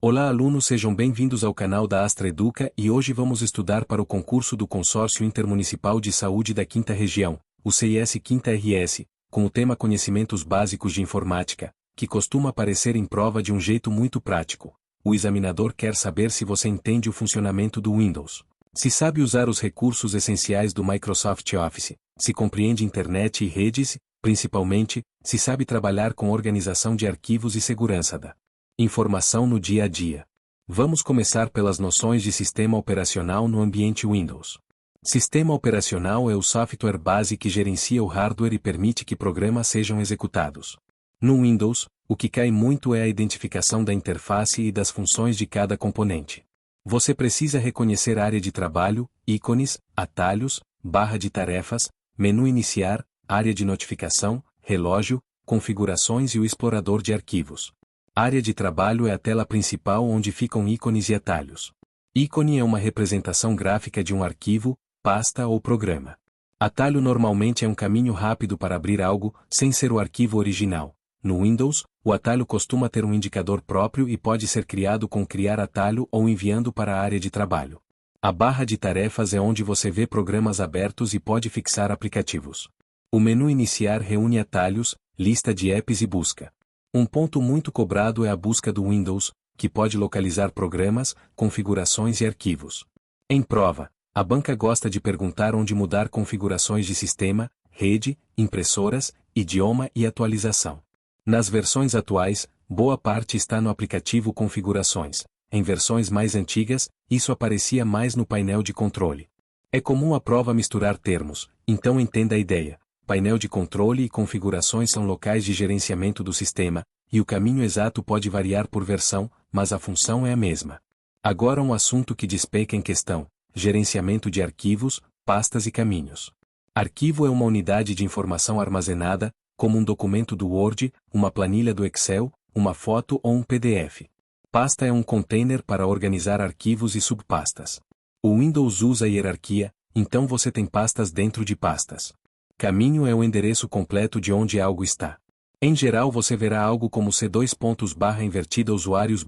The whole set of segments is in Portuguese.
Olá alunos, sejam bem-vindos ao canal da Astra Educa e hoje vamos estudar para o concurso do Consórcio Intermunicipal de Saúde da 5ª Região, o CIS 5ª RS, com o tema Conhecimentos Básicos de Informática, que costuma aparecer em prova de um jeito muito prático. O examinador quer saber se você entende o funcionamento do Windows, se sabe usar os recursos essenciais do Microsoft Office, se compreende internet e redes, principalmente, se sabe trabalhar com organização de arquivos e segurança da informação no dia a dia. Vamos começar pelas noções de sistema operacional no ambiente Windows. Sistema operacional é o software base que gerencia o hardware e permite que programas sejam executados. No Windows, o que cai muito é a identificação da interface e das funções de cada componente. Você precisa reconhecer área de trabalho, ícones, atalhos, barra de tarefas, menu iniciar, área de notificação, relógio, configurações e o explorador de arquivos. Área de trabalho é a tela principal onde ficam ícones e atalhos. Ícone é uma representação gráfica de um arquivo, pasta ou programa. Atalho normalmente é um caminho rápido para abrir algo, sem ser o arquivo original. No Windows, o atalho costuma ter um indicador próprio e pode ser criado com criar atalho ou enviando para a área de trabalho. A barra de tarefas é onde você vê programas abertos e pode fixar aplicativos. O menu iniciar reúne atalhos, lista de apps e busca. Um ponto muito cobrado é a busca do Windows, que pode localizar programas, configurações e arquivos. Em prova, a banca gosta de perguntar onde mudar configurações de sistema, rede, impressoras, idioma e atualização. Nas versões atuais, boa parte está no aplicativo Configurações. Em versões mais antigas, isso aparecia mais no painel de controle. É comum a prova misturar termos, então entenda a ideia. Painel de controle e configurações são locais de gerenciamento do sistema, e o caminho exato pode variar por versão, mas a função é a mesma. Agora um assunto que despeca em questão: gerenciamento de arquivos, pastas e caminhos. Arquivo é uma unidade de informação armazenada, como um documento do Word, uma planilha do Excel, uma foto ou um PDF. Pasta é um container para organizar arquivos e subpastas. O Windows usa hierarquia, então você tem pastas dentro de pastas. Caminho é o endereço completo de onde algo está. Em geral você verá algo como C2 usuários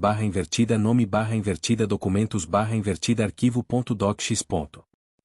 nome documentos arquivo.docx.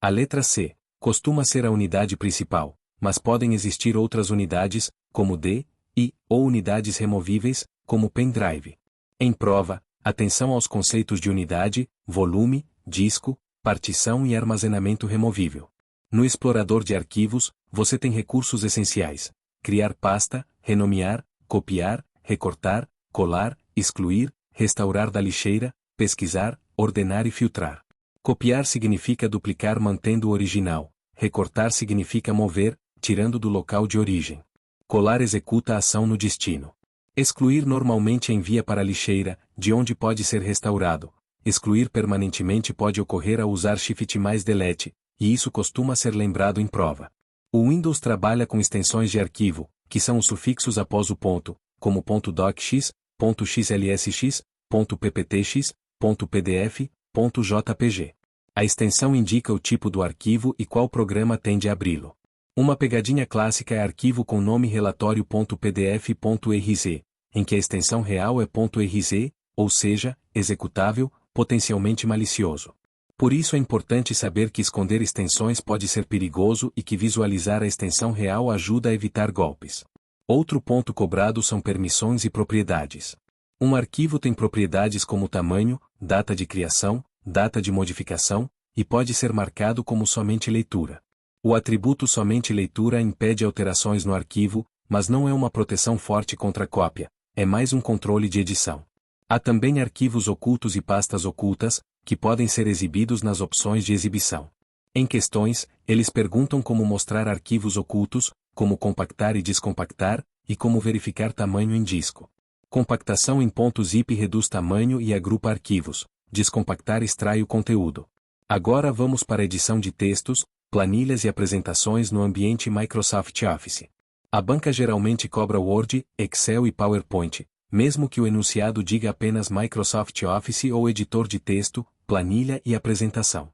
A letra C costuma ser a unidade principal, mas podem existir outras unidades, como D, I, ou unidades removíveis, como pendrive. Em prova, atenção aos conceitos de unidade, volume, disco, partição e armazenamento removível. No explorador de arquivos, você tem recursos essenciais: criar pasta, renomear, copiar, recortar, colar, excluir, restaurar da lixeira, pesquisar, ordenar e filtrar. Copiar significa duplicar mantendo o original, recortar significa mover, tirando do local de origem. Colar executa a ação no destino. Excluir normalmente envia para a lixeira, de onde pode ser restaurado. Excluir permanentemente pode ocorrer ao usar Shift mais Delete, e isso costuma ser lembrado em prova. O Windows trabalha com extensões de arquivo, que são os sufixos após o ponto, como .docx, .xlsx, .pptx, .pdf, .jpg. A extensão indica o tipo do arquivo e qual programa tende a abri-lo. Uma pegadinha clássica é arquivo com nome relatório.pdf.rz, em que a extensão real é .rz, ou seja, executável, potencialmente malicioso. Por isso é importante saber que esconder extensões pode ser perigoso e que visualizar a extensão real ajuda a evitar golpes. Outro ponto cobrado são permissões e propriedades. Um arquivo tem propriedades como tamanho, data de criação, data de modificação, e pode ser marcado como somente leitura. O atributo somente leitura impede alterações no arquivo, mas não é uma proteção forte contra cópia, é mais um controle de edição. Há também arquivos ocultos e pastas ocultas, que podem ser exibidos nas opções de exibição. Em questões, eles perguntam como mostrar arquivos ocultos, como compactar e descompactar, e como verificar tamanho em disco. Compactação em .zip reduz tamanho e agrupa arquivos, descompactar extrai o conteúdo. Agora vamos para a edição de textos, planilhas e apresentações no ambiente Microsoft Office. A banca geralmente cobra Word, Excel e PowerPoint, mesmo que o enunciado diga apenas Microsoft Office ou editor de texto, planilha e apresentação.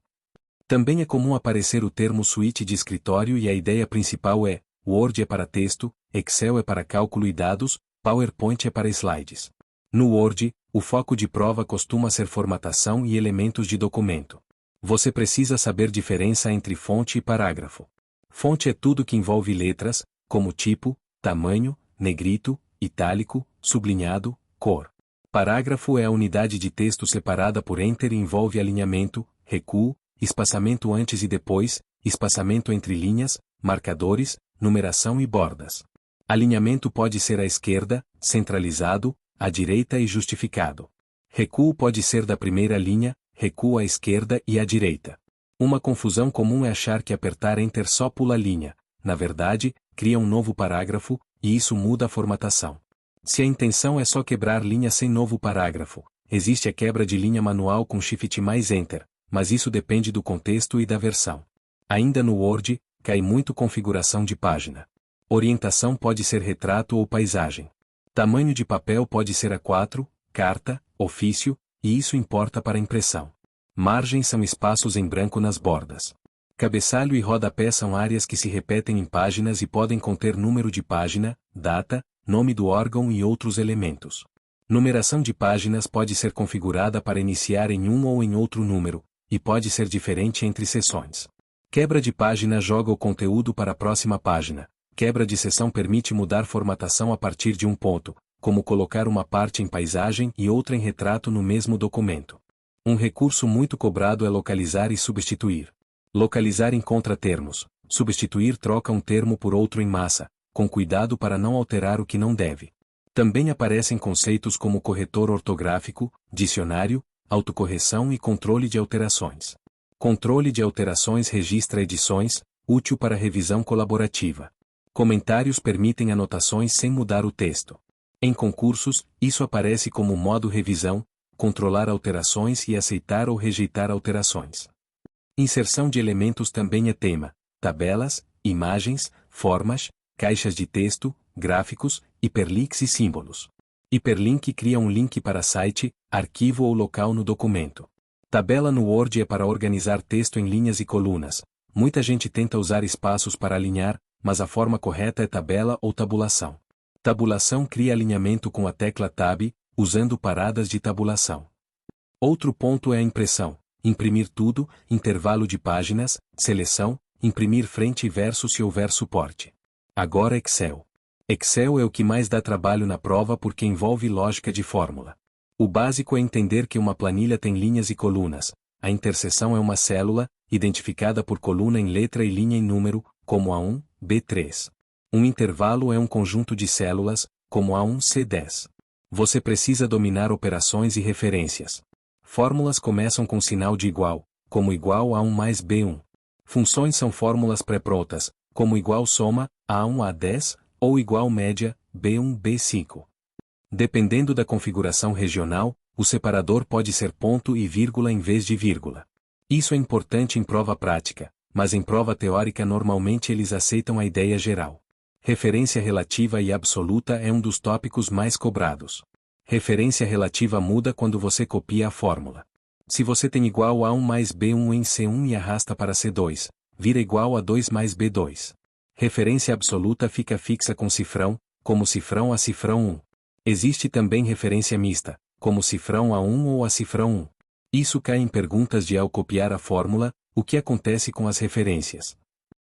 Também é comum aparecer o termo suíte de escritório e a ideia principal é: Word é para texto, Excel é para cálculo e dados, PowerPoint é para slides. No Word, o foco de prova costuma ser formatação e elementos de documento. Você precisa saber diferença entre fonte e parágrafo. Fonte é tudo que envolve letras, como tipo, tamanho, negrito, itálico, sublinhado, cor. Parágrafo é a unidade de texto separada por enter e envolve alinhamento, recuo, espaçamento antes e depois, espaçamento entre linhas, marcadores, numeração e bordas. Alinhamento pode ser à esquerda, centralizado, à direita e justificado. Recuo pode ser da primeira linha, recuo à esquerda e à direita. Uma confusão comum é achar que apertar enter só pula a linha. Na verdade, cria um novo parágrafo, e isso muda a formatação. Se a intenção é só quebrar linha sem novo parágrafo, existe a quebra de linha manual com Shift mais Enter, mas isso depende do contexto e da versão. Ainda no Word, cai muito configuração de página. Orientação pode ser retrato ou paisagem. Tamanho de papel pode ser A4, carta, ofício, e isso importa para a impressão. Margens são espaços em branco nas bordas. Cabeçalho e rodapé são áreas que se repetem em páginas e podem conter número de página, data, nome do órgão e outros elementos. Numeração de páginas pode ser configurada para iniciar em um ou em outro número, e pode ser diferente entre seções. Quebra de página joga o conteúdo para a próxima página. Quebra de seção permite mudar formatação a partir de um ponto, como colocar uma parte em paisagem e outra em retrato no mesmo documento. Um recurso muito cobrado é localizar e substituir. Localizar encontra termos. Substituir troca um termo por outro em massa, com cuidado para não alterar o que não deve. Também aparecem conceitos como corretor ortográfico, dicionário, autocorreção e controle de alterações. Controle de alterações registra edições, útil para revisão colaborativa. Comentários permitem anotações sem mudar o texto. Em concursos, isso aparece como modo revisão, controlar alterações e aceitar ou rejeitar alterações. Inserção de elementos também é tema. Tabelas, imagens, formas, caixas de texto, gráficos, hiperlinks e símbolos. Hiperlink cria um link para site, arquivo ou local no documento. Tabela no Word é para organizar texto em linhas e colunas. Muita gente tenta usar espaços para alinhar, mas a forma correta é tabela ou tabulação. Tabulação cria alinhamento com a tecla Tab, usando paradas de tabulação. Outro ponto é a impressão. Imprimir tudo, intervalo de páginas, seleção, imprimir frente e verso se houver suporte. Agora Excel. Excel é o que mais dá trabalho na prova porque envolve lógica de fórmula. O básico é entender que uma planilha tem linhas e colunas. A interseção é uma célula, identificada por coluna em letra e linha em número, como A1, B3. Um intervalo é um conjunto de células, como A1, C10. Você precisa dominar operações e referências. Fórmulas começam com sinal de igual, como igual a 1 mais B1. Funções são fórmulas pré-prontas, como igual soma, A1 a 10, ou igual média, B1 B5. Dependendo da configuração regional, o separador pode ser ponto e vírgula em vez de vírgula. Isso é importante em prova prática, mas em prova teórica normalmente eles aceitam a ideia geral. Referência relativa e absoluta é um dos tópicos mais cobrados. Referência relativa muda quando você copia a fórmula. Se você tem igual a 1 mais B1 em C1 e arrasta para C2, vira igual a 2 mais B2. Referência absoluta fica fixa com cifrão, como cifrão a cifrão 1. Existe também referência mista, como cifrão a 1 ou a cifrão 1. Isso cai em perguntas de ao copiar a fórmula, o que acontece com as referências.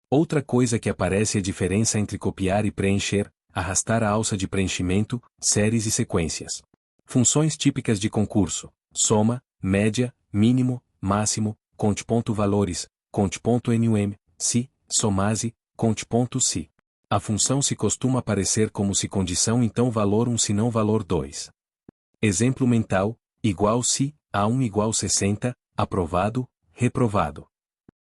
Outra coisa que aparece é a diferença entre copiar e preencher, arrastar a alça de preenchimento, séries e sequências. Funções típicas de concurso: soma, média, mínimo, máximo, conte.valores, conte.num, se, somase, conte.se. A função se costuma aparecer como se condição então valor 1 se não valor 2. Exemplo mental: igual se, A1 igual 60, aprovado, reprovado.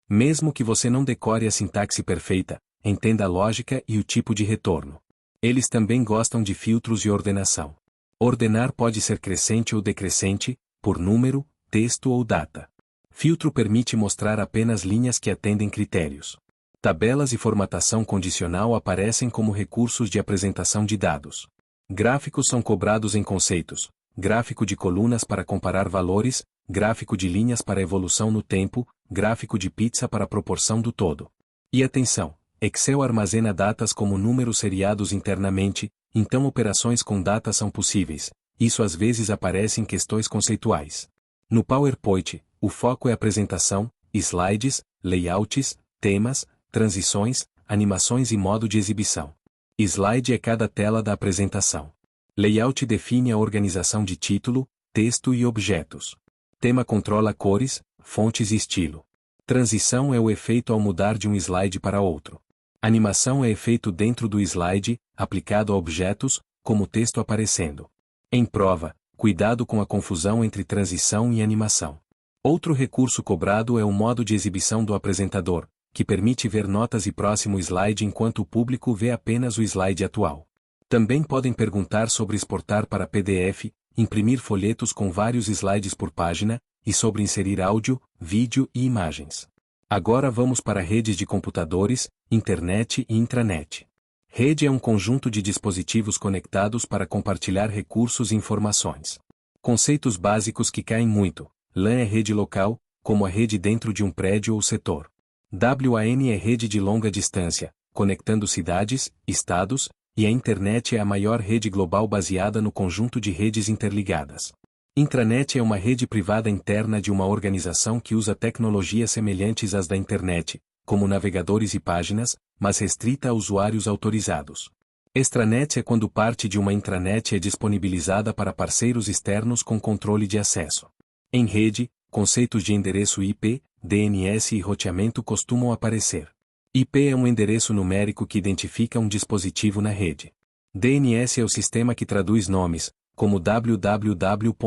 Mesmo que você não decore a sintaxe perfeita, entenda a lógica e o tipo de retorno. Eles também gostam de filtros e ordenação. Ordenar pode ser crescente ou decrescente, por número, texto ou data. Filtro permite mostrar apenas linhas que atendem critérios. Tabelas e formatação condicional aparecem como recursos de apresentação de dados. Gráficos são cobrados em conceitos: gráfico de colunas para comparar valores, gráfico de linhas para evolução no tempo, gráfico de pizza para proporção do todo. E atenção! Excel armazena datas como números seriados internamente, então operações com data são possíveis, isso às vezes aparece em questões conceituais. No PowerPoint, o foco é apresentação, slides, layouts, temas, transições, animações e modo de exibição. Slide é cada tela da apresentação. Layout define a organização de título, texto e objetos. Tema controla cores, fontes e estilo. Transição é o efeito ao mudar de um slide para outro. Animação é efeito dentro do slide, aplicado a objetos, como texto aparecendo. Em prova, cuidado com a confusão entre transição e animação. Outro recurso cobrado é o modo de exibição do apresentador, que permite ver notas e próximo slide enquanto o público vê apenas o slide atual. Também podem perguntar sobre exportar para PDF, imprimir folhetos com vários slides por página, e sobre inserir áudio, vídeo e imagens. Agora vamos para redes de computadores, internet e intranet. Rede é um conjunto de dispositivos conectados para compartilhar recursos e informações. Conceitos básicos que caem muito. LAN é rede local, como a rede dentro de um prédio ou setor. WAN é rede de longa distância, conectando cidades, estados, e a internet é a maior rede global baseada no conjunto de redes interligadas. Intranet é uma rede privada interna de uma organização que usa tecnologias semelhantes às da internet, como navegadores e páginas, mas restrita a usuários autorizados. Extranet é quando parte de uma intranet é disponibilizada para parceiros externos com controle de acesso. Em rede, conceitos de endereço IP, DNS e roteamento costumam aparecer. IP é um endereço numérico que identifica um dispositivo na rede. DNS é o sistema que traduz nomes, como www.site.com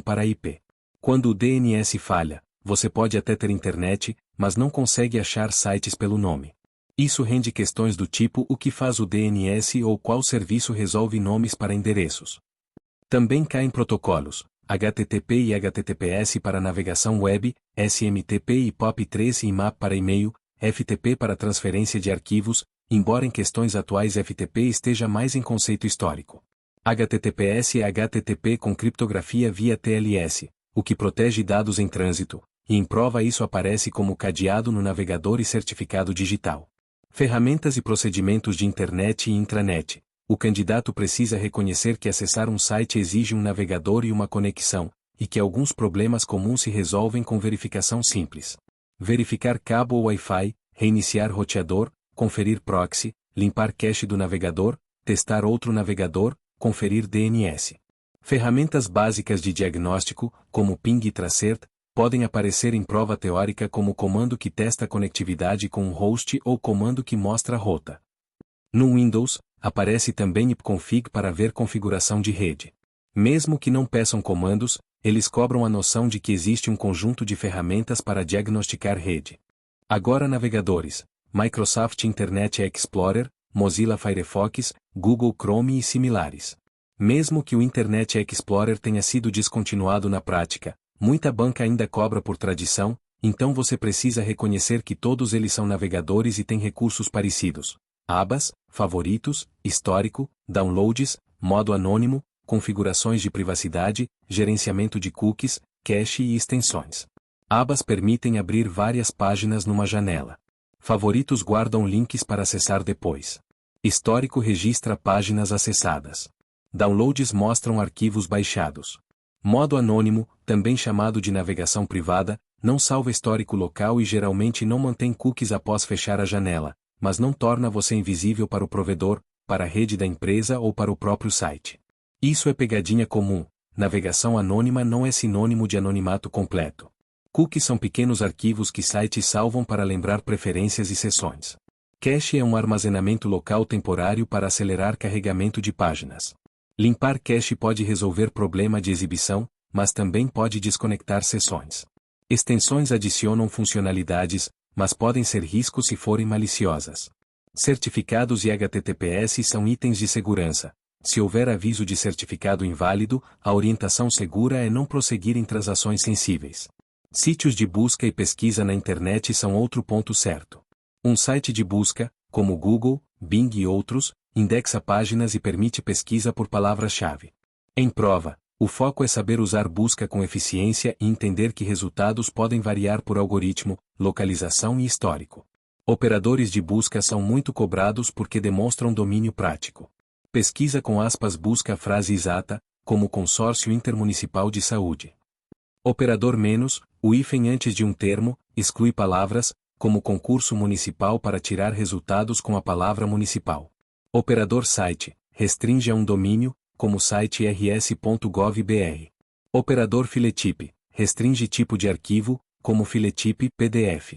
para IP. Quando o DNS falha, você pode até ter internet, mas não consegue achar sites pelo nome. Isso rende questões do tipo o que faz o DNS ou qual serviço resolve nomes para endereços. Também caem protocolos, HTTP e HTTPS para navegação web, SMTP e POP3 e IMAP para e-mail, FTP para transferência de arquivos, embora em questões atuais FTP esteja mais em conceito histórico. HTTPS é HTTP com criptografia via TLS, o que protege dados em trânsito, e em prova isso aparece como cadeado no navegador e certificado digital. Ferramentas e procedimentos de internet e intranet. O candidato precisa reconhecer que acessar um site exige um navegador e uma conexão, e que alguns problemas comuns se resolvem com verificação simples. Verificar cabo ou Wi-Fi, reiniciar roteador, conferir proxy, limpar cache do navegador, testar outro navegador, conferir DNS. Ferramentas básicas de diagnóstico, como ping e tracert, podem aparecer em prova teórica como comando que testa a conectividade com um host ou comando que mostra a rota. No Windows, aparece também ipconfig para ver configuração de rede. Mesmo que não peçam comandos, eles cobram a noção de que existe um conjunto de ferramentas para diagnosticar rede. Agora navegadores, Microsoft Internet Explorer, Mozilla Firefox, Google Chrome e similares. Mesmo que o Internet Explorer tenha sido descontinuado na prática, muita banca ainda cobra por tradição, então você precisa reconhecer que todos eles são navegadores e têm recursos parecidos. Abas, favoritos, histórico, downloads, modo anônimo, configurações de privacidade, gerenciamento de cookies, cache e extensões. Abas permitem abrir várias páginas numa janela. Favoritos guardam links para acessar depois. Histórico registra páginas acessadas. Downloads mostram arquivos baixados. Modo anônimo, também chamado de navegação privada, não salva histórico local e geralmente não mantém cookies após fechar a janela, mas não torna você invisível para o provedor, para a rede da empresa ou para o próprio site. Isso é pegadinha comum. Navegação anônima não é sinônimo de anonimato completo. Cookies são pequenos arquivos que sites salvam para lembrar preferências e seções. Cache é um armazenamento local temporário para acelerar carregamento de páginas. Limpar cache pode resolver problema de exibição, mas também pode desconectar seções. Extensões adicionam funcionalidades, mas podem ser riscos se forem maliciosas. Certificados e HTTPS são itens de segurança. Se houver aviso de certificado inválido, a orientação segura é não prosseguir em transações sensíveis. Sítios de busca e pesquisa na internet são outro ponto certo. Um site de busca, como Google, Bing e outros, indexa páginas e permite pesquisa por palavra-chave. Em prova, o foco é saber usar busca com eficiência e entender que resultados podem variar por algoritmo, localização e histórico. Operadores de busca são muito cobrados porque demonstram domínio prático. Pesquisa com aspas busca a frase exata, como Consórcio Intermunicipal de Saúde. Operador menos, o hífen antes de um termo, exclui palavras, como concurso municipal para tirar resultados com a palavra municipal. Operador site, restringe a um domínio, como site rs.gov.br. Operador filetype, restringe tipo de arquivo, como filetype PDF.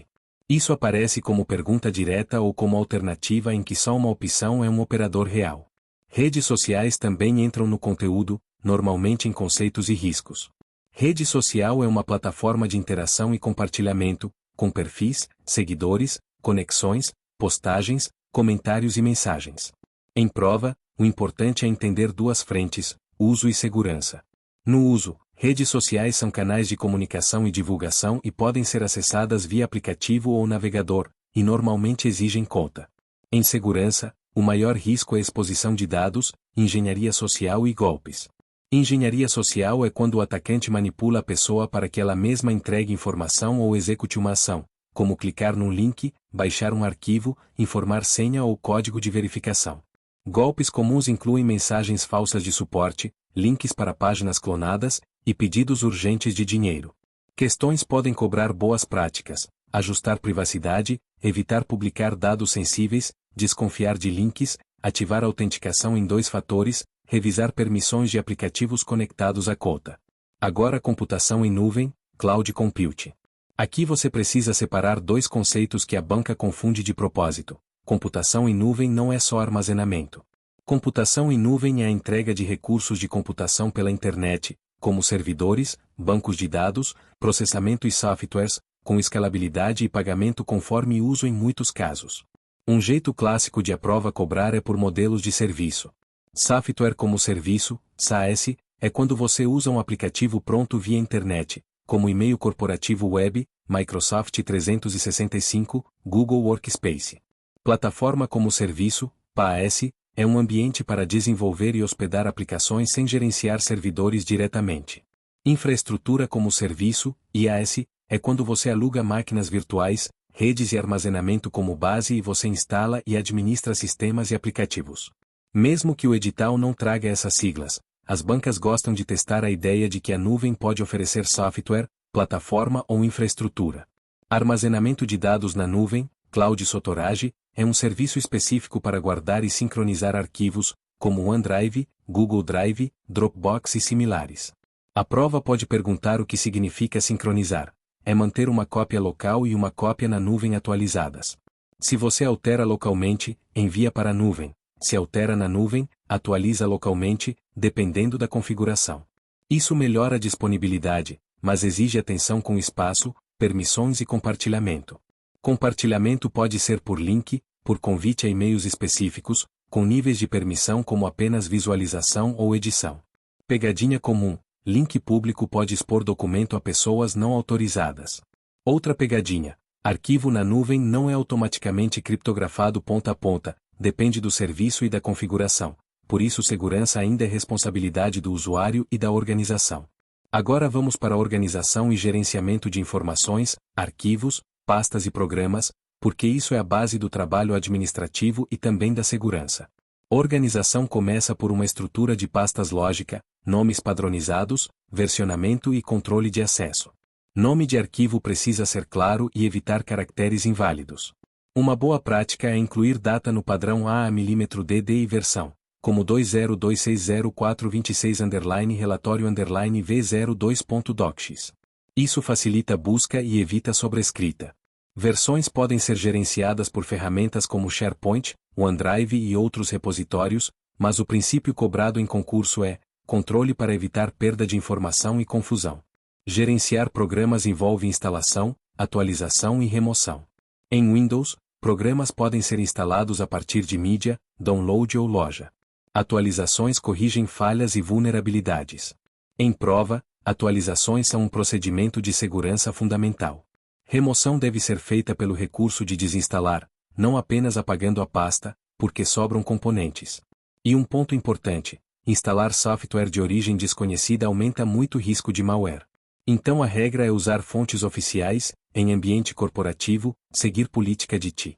Isso aparece como pergunta direta ou como alternativa em que só uma opção é um operador real. Redes sociais também entram no conteúdo, normalmente em conceitos e riscos. Rede social é uma plataforma de interação e compartilhamento, com perfis, seguidores, conexões, postagens, comentários e mensagens. Em prova, o importante é entender duas frentes, uso e segurança. No uso, redes sociais são canais de comunicação e divulgação e podem ser acessadas via aplicativo ou navegador, e normalmente exigem conta. Em segurança, o maior risco é exposição de dados, engenharia social e golpes. Engenharia social é quando o atacante manipula a pessoa para que ela mesma entregue informação ou execute uma ação, como clicar num link, baixar um arquivo, informar senha ou código de verificação. Golpes comuns incluem mensagens falsas de suporte, links para páginas clonadas, e pedidos urgentes de dinheiro. Questões podem cobrar boas práticas, ajustar privacidade, evitar publicar dados sensíveis, desconfiar de links, ativar autenticação em 2 fatores, revisar permissões de aplicativos conectados à conta. Agora computação em nuvem, Cloud Computing. Aqui você precisa separar 2 conceitos que a banca confunde de propósito. Computação em nuvem não é só armazenamento. Computação em nuvem é a entrega de recursos de computação pela internet, como servidores, bancos de dados, processamento e softwares, com escalabilidade e pagamento conforme uso em muitos casos. Um jeito clássico de a prova cobrar é por modelos de serviço. Software como serviço, SaaS, é quando você usa um aplicativo pronto via internet, como e-mail corporativo web, Microsoft 365, Google Workspace. Plataforma como serviço, PaaS, é um ambiente para desenvolver e hospedar aplicações sem gerenciar servidores diretamente. Infraestrutura como serviço, IaaS, é quando você aluga máquinas virtuais, redes e armazenamento como base e você instala e administra sistemas e aplicativos. Mesmo que o edital não traga essas siglas, as bancas gostam de testar a ideia de que a nuvem pode oferecer software, plataforma ou infraestrutura. Armazenamento de dados na nuvem, Cloud Storage, é um serviço específico para guardar e sincronizar arquivos, como OneDrive, Google Drive, Dropbox e similares. A prova pode perguntar o que significa sincronizar. É manter uma cópia local e uma cópia na nuvem atualizadas. Se você altera localmente, envia para a nuvem. Se altera na nuvem, atualiza localmente, dependendo da configuração. Isso melhora a disponibilidade, mas exige atenção com espaço, permissões e compartilhamento. Compartilhamento pode ser por link, por convite a e-mails específicos, com níveis de permissão como apenas visualização ou edição. Pegadinha comum: link público pode expor documento a pessoas não autorizadas. Outra pegadinha: arquivo na nuvem não é automaticamente criptografado ponta a ponta, depende do serviço e da configuração. Por isso segurança ainda é responsabilidade do usuário e da organização. Agora vamos para a organização e gerenciamento de informações, arquivos, pastas e programas, porque isso é a base do trabalho administrativo e também da segurança. Organização começa por uma estrutura de pastas lógica, nomes padronizados, versionamento e controle de acesso. Nome de arquivo precisa ser claro e evitar caracteres inválidos. Uma boa prática é incluir data no padrão AAMDD e versão, como 20260426_relatório_v02.docx. Isso facilita a busca e evita a sobrescrita. Versões podem ser gerenciadas por ferramentas como SharePoint, OneDrive e outros repositórios, mas o princípio cobrado em concurso é controle para evitar perda de informação e confusão. Gerenciar programas envolve instalação, atualização e remoção. Em Windows, programas podem ser instalados a partir de mídia, download ou loja. Atualizações corrigem falhas e vulnerabilidades. Em prova, atualizações são um procedimento de segurança fundamental. Remoção deve ser feita pelo recurso de desinstalar, não apenas apagando a pasta, porque sobram componentes. E um ponto importante: instalar software de origem desconhecida aumenta muito o risco de malware. Então a regra é usar fontes oficiais, em ambiente corporativo, seguir política de TI.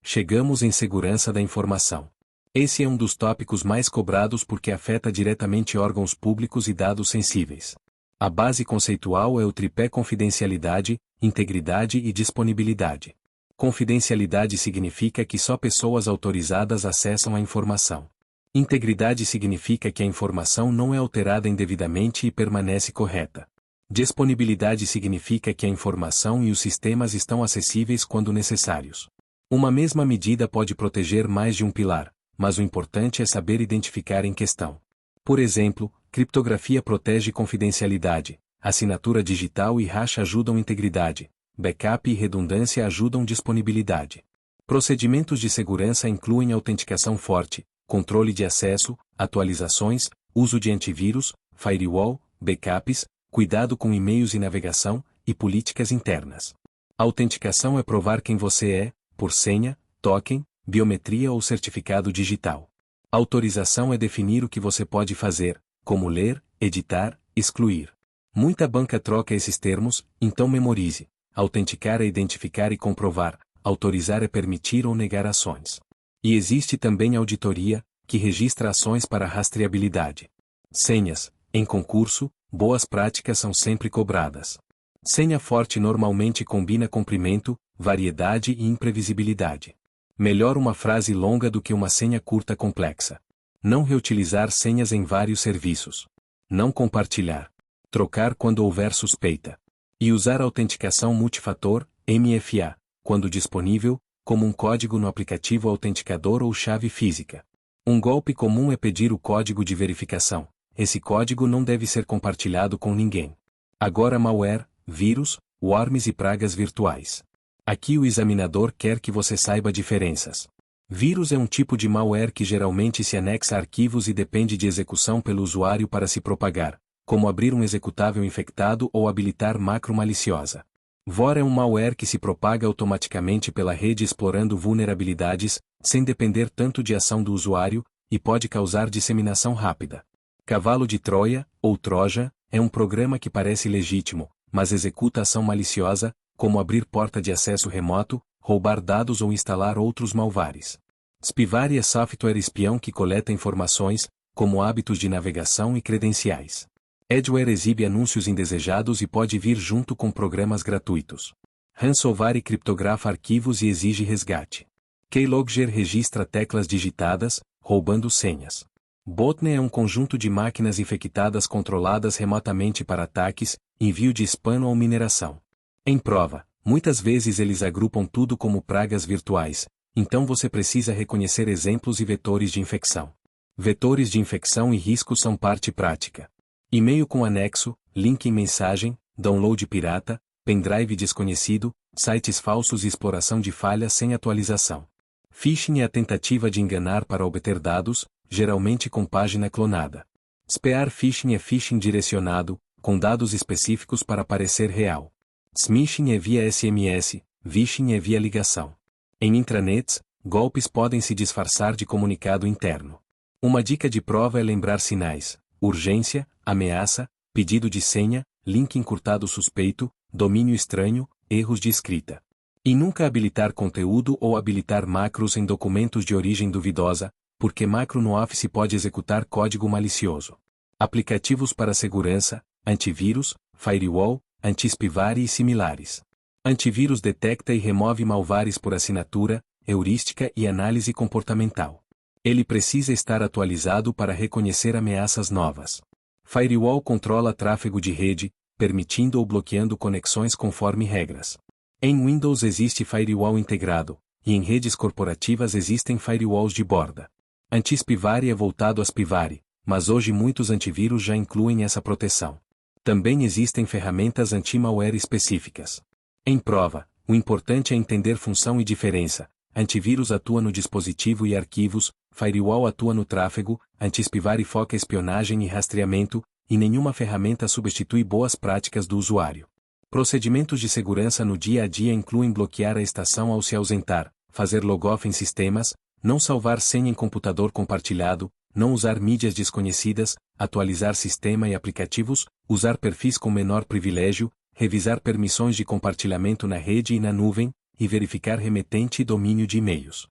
Chegamos em segurança da informação. Esse é um dos tópicos mais cobrados porque afeta diretamente órgãos públicos e dados sensíveis. A base conceitual é o tripé confidencialidade, integridade e disponibilidade. Confidencialidade significa que só pessoas autorizadas acessam a informação. Integridade significa que a informação não é alterada indevidamente e permanece correta. Disponibilidade significa que a informação e os sistemas estão acessíveis quando necessários. Uma mesma medida pode proteger mais de um pilar, mas o importante é saber identificar em questão. Por exemplo, criptografia protege confidencialidade, assinatura digital e hash ajudam integridade, backup e redundância ajudam disponibilidade. Procedimentos de segurança incluem autenticação forte, controle de acesso, atualizações, uso de antivírus, firewall, backups, cuidado com e-mails e navegação, e políticas internas. A autenticação é provar quem você é, por senha, token, biometria ou certificado digital. Autorização é definir o que você pode fazer, como ler, editar, excluir. Muita banca troca esses termos, então memorize. Autenticar é identificar e comprovar, autorizar é permitir ou negar ações. E existe também auditoria, que registra ações para rastreabilidade. Senhas, em concurso, boas práticas são sempre cobradas. Senha forte normalmente combina comprimento, variedade e imprevisibilidade. Melhor uma frase longa do que uma senha curta complexa. Não reutilizar senhas em vários serviços. Não compartilhar. Trocar quando houver suspeita. E usar autenticação multifator, MFA, quando disponível, como um código no aplicativo autenticador ou chave física. Um golpe comum é pedir o código de verificação. Esse código não deve ser compartilhado com ninguém. Agora malware, vírus, worms e pragas virtuais. Aqui o examinador quer que você saiba diferenças. Vírus é um tipo de malware que geralmente se anexa a arquivos e depende de execução pelo usuário para se propagar, como abrir um executável infectado ou habilitar macro maliciosa. Vor é um malware que se propaga automaticamente pela rede explorando vulnerabilidades, sem depender tanto de ação do usuário, e pode causar disseminação rápida. Cavalo de Troia, ou Troja, é um programa que parece legítimo, mas executa ação maliciosa, como abrir porta de acesso remoto, roubar dados ou instalar outros malwares. Spivary é software espião que coleta informações, como hábitos de navegação e credenciais. Adware exibe anúncios indesejados e pode vir junto com programas gratuitos. Ransomware criptografa arquivos e exige resgate. Keylogger registra teclas digitadas, roubando senhas. Botnet é um conjunto de máquinas infectadas controladas remotamente para ataques, envio de spam ou mineração. Em prova, muitas vezes eles agrupam tudo como pragas virtuais, então você precisa reconhecer exemplos e vetores de infecção. Vetores de infecção e risco são parte prática. E-mail com anexo, link em mensagem, download pirata, pendrive desconhecido, sites falsos e exploração de falhas sem atualização. Phishing é a tentativa de enganar para obter dados, geralmente com página clonada. Spear phishing é phishing direcionado, com dados específicos para parecer real. Smishing é via SMS, vishing é via ligação. Em intranets, golpes podem se disfarçar de comunicado interno. Uma dica de prova é lembrar sinais: urgência, ameaça, pedido de senha, link encurtado suspeito, domínio estranho, erros de escrita. E nunca habilitar conteúdo ou habilitar macros em documentos de origem duvidosa, porque macro no Office pode executar código malicioso. Aplicativos para segurança, antivírus, firewall, anti-spivary e similares. Antivírus detecta e remove malwares por assinatura, heurística e análise comportamental. Ele precisa estar atualizado para reconhecer ameaças novas. Firewall controla tráfego de rede, permitindo ou bloqueando conexões conforme regras. Em Windows existe firewall integrado, e em redes corporativas existem firewalls de borda. Anti-spivary é voltado a spivary, mas hoje muitos antivírus já incluem essa proteção. Também existem ferramentas anti-malware específicas. Em prova, o importante é entender função e diferença. Antivírus atua no dispositivo e arquivos, firewall atua no tráfego, anti-spivary foca espionagem e rastreamento, e nenhuma ferramenta substitui boas práticas do usuário. Procedimentos de segurança no dia a dia incluem bloquear a estação ao se ausentar, fazer logoff em sistemas, não salvar senha em computador compartilhado, não usar mídias desconhecidas, atualizar sistema e aplicativos, usar perfis com menor privilégio, revisar permissões de compartilhamento na rede e na nuvem, e verificar remetente e domínio de e-mails.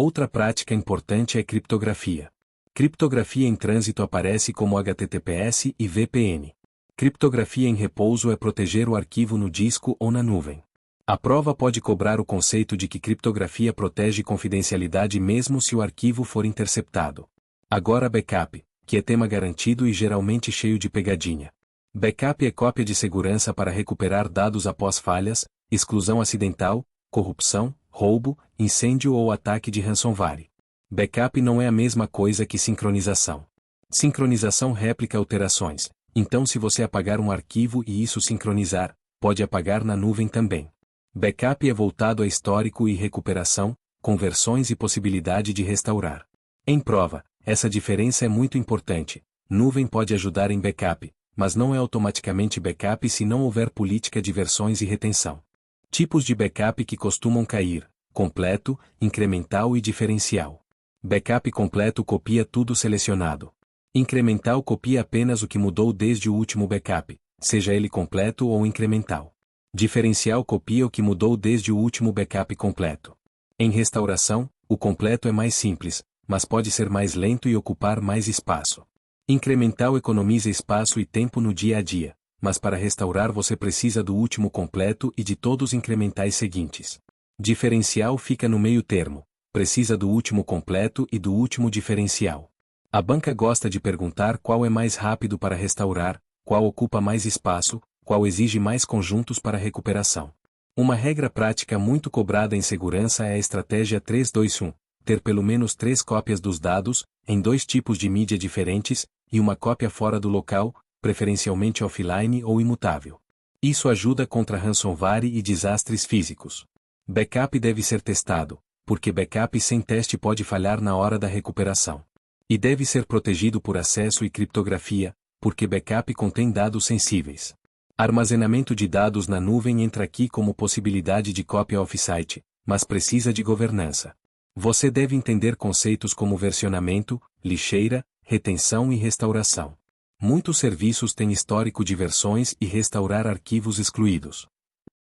Outra prática importante é criptografia. Criptografia em trânsito aparece como HTTPS e VPN. Criptografia em repouso é proteger o arquivo no disco ou na nuvem. A prova pode cobrar o conceito de que criptografia protege confidencialidade mesmo se o arquivo for interceptado. Agora backup, que é tema garantido e geralmente cheio de pegadinha. Backup é cópia de segurança para recuperar dados após falhas, exclusão acidental, corrupção, roubo, incêndio ou ataque de ransomware. Backup não é a mesma coisa que sincronização. Sincronização réplica alterações, então se você apagar um arquivo e isso sincronizar, pode apagar na nuvem também. Backup é voltado a histórico e recuperação, conversões e possibilidade de restaurar. Em prova, essa diferença é muito importante. Nuvem pode ajudar em backup, mas não é automaticamente backup se não houver política de versões e retenção. Tipos de backup que costumam cair: completo, incremental e diferencial. Backup completo copia tudo selecionado. Incremental copia apenas o que mudou desde o último backup, seja ele completo ou incremental. Diferencial copia o que mudou desde o último backup completo. Em restauração, o completo é mais simples, mas pode ser mais lento e ocupar mais espaço. Incremental economiza espaço e tempo no dia a dia, mas para restaurar você precisa do último completo e de todos os incrementais seguintes. Diferencial fica no meio termo, precisa do último completo e do último diferencial. A banca gosta de perguntar qual é mais rápido para restaurar, qual ocupa mais espaço, qual exige mais conjuntos para recuperação. Uma regra prática muito cobrada em segurança é a estratégia 3-2-1, ter pelo menos 3 cópias dos dados, em 2 tipos de mídia diferentes, e uma cópia fora do local, preferencialmente offline ou imutável. Isso ajuda contra ransomware e desastres físicos. Backup deve ser testado, porque backup sem teste pode falhar na hora da recuperação. E deve ser protegido por acesso e criptografia, porque backup contém dados sensíveis. Armazenamento de dados na nuvem entra aqui como possibilidade de cópia off-site, mas precisa de governança. Você deve entender conceitos como versionamento, lixeira, retenção e restauração. Muitos serviços têm histórico de versões e restaurar arquivos excluídos.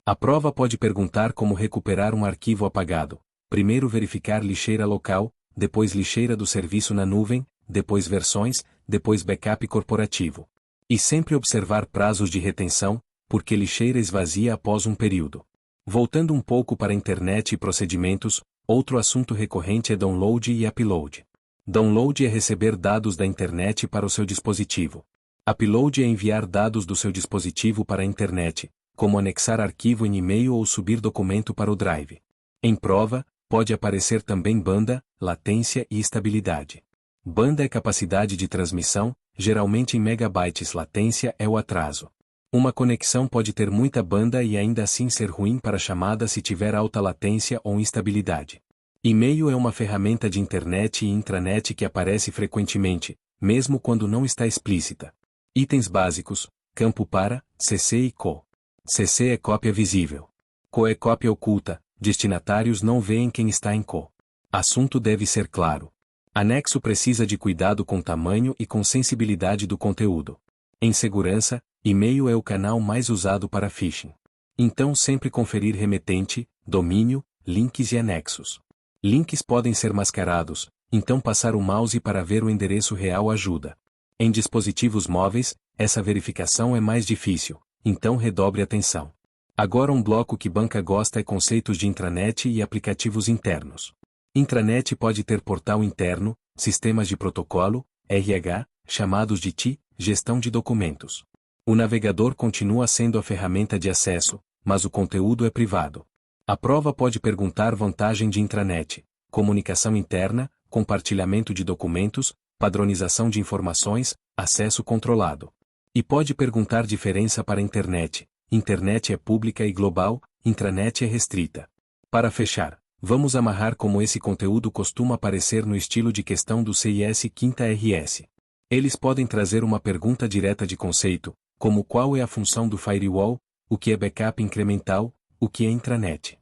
A prova pode perguntar como recuperar um arquivo apagado. Primeiro verificar lixeira local, depois lixeira do serviço na nuvem, depois versões, depois backup corporativo. E sempre observar prazos de retenção, porque lixeira esvazia após um período. Voltando um pouco para a internet e procedimentos, outro assunto recorrente é download e upload. Download é receber dados da internet para o seu dispositivo. Upload é enviar dados do seu dispositivo para a internet, como anexar arquivo em e-mail ou subir documento para o Drive. Em prova, pode aparecer também banda, latência e estabilidade. Banda é capacidade de transmissão, geralmente em megabytes. Latência é o atraso. Uma conexão pode ter muita banda e ainda assim ser ruim para chamada se tiver alta latência ou instabilidade. E-mail é uma ferramenta de internet e intranet que aparece frequentemente, mesmo quando não está explícita. Itens básicos: campo para, CC e CO. CC é cópia visível. CO é cópia oculta, destinatários não veem quem está em CO. Assunto deve ser claro. Anexo precisa de cuidado com tamanho e com sensibilidade do conteúdo. Em segurança, e-mail é o canal mais usado para phishing. Então sempre conferir remetente, domínio, links e anexos. Links podem ser mascarados, então passar o mouse para ver o endereço real ajuda. Em dispositivos móveis, essa verificação é mais difícil, então redobre atenção. Agora um bloco que banca gosta é conceitos de intranet e aplicativos internos. Intranet pode ter portal interno, sistemas de protocolo, RH, chamados de TI, gestão de documentos. O navegador continua sendo a ferramenta de acesso, mas o conteúdo é privado. A prova pode perguntar vantagem de intranet: comunicação interna, compartilhamento de documentos, padronização de informações, acesso controlado. E pode perguntar diferença para internet: internet é pública e global, intranet é restrita. Para fechar, vamos amarrar como esse conteúdo costuma aparecer no estilo de questão do CIS 5ª RS. Eles podem trazer uma pergunta direta de conceito, como qual é a função do firewall, o que é backup incremental, o que é intranet.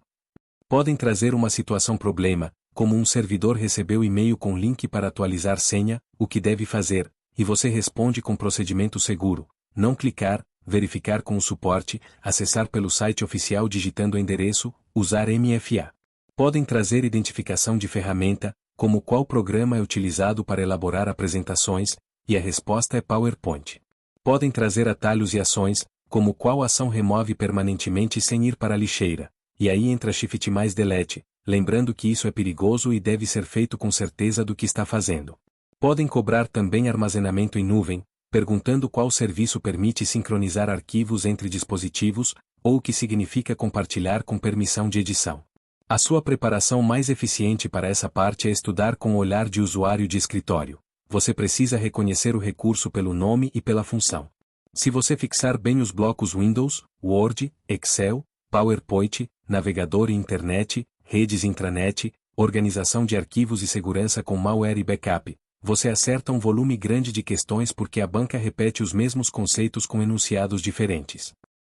Podem trazer uma situação problema, como um servidor recebeu e-mail com link para atualizar senha, o que deve fazer, e você responde com procedimento seguro: não clicar, verificar com o suporte, acessar pelo site oficial digitando o endereço, usar MFA. Podem trazer identificação de ferramenta, como qual programa é utilizado para elaborar apresentações, e a resposta é PowerPoint. Podem trazer atalhos e ações, como qual ação remove permanentemente sem ir para a lixeira, e aí entra Shift mais Delete, lembrando que isso é perigoso e deve ser feito com certeza do que está fazendo. Podem cobrar também armazenamento em nuvem, perguntando qual serviço permite sincronizar arquivos entre dispositivos, ou o que significa compartilhar com permissão de edição. A sua preparação mais eficiente para essa parte é estudar com o olhar de usuário de escritório. Você precisa reconhecer o recurso pelo nome e pela função. Se você fixar bem os blocos Windows, Word, Excel, PowerPoint, navegador e internet, redes intranet, organização de arquivos e segurança com malware e backup, você acerta um volume grande de questões porque a banca repete os mesmos conceitos com enunciados diferentes.